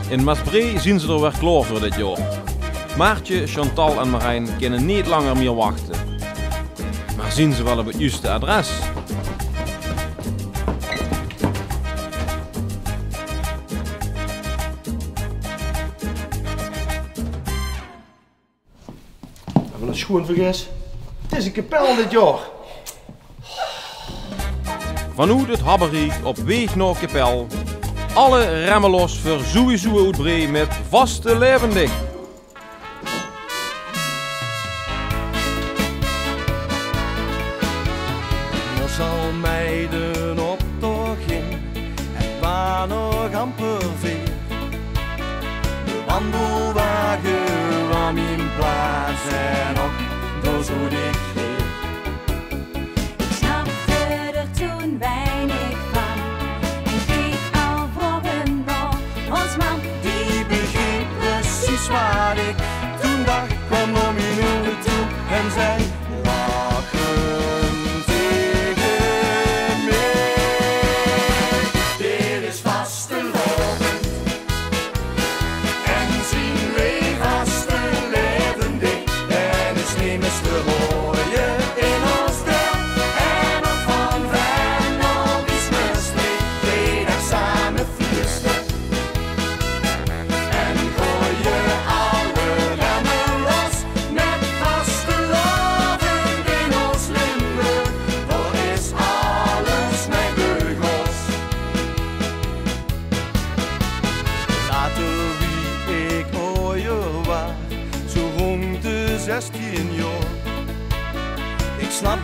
In Maasbree zien ze er weer klaar voor dit jaar. Maartje, Chantal en Marijn kunnen niet langer meer wachten. Maar zien ze wel op het juiste adres? Wel een schoen vergis. Het is een kapel dit jaar. Vanuit het Habberie op weg naar Kapel. Alle remmen los voor sowieso uitbree met vaste levendig. Er zal meiden op tocht in, het was nog amper veel. De wandelwagen kwam in plaats en op, door zo dicht. Ik snapte er toen weinig van en keek al vroegen naar ons man. Die begreep precies wat ik toen dacht, kwam om je toe en zei lachen tegen mij. Dit is vastelovend en zien wij vastelovend en is niet meer te horen in ons dorp en op van Ven op is mijn streek, twee daar samen fluisteren. En gooi je alle remmen los met vastelovend in ons Limburg, voor is alles mijn beugels. Later wie ik ooit was, zo rond de 16 jaar. Ik snap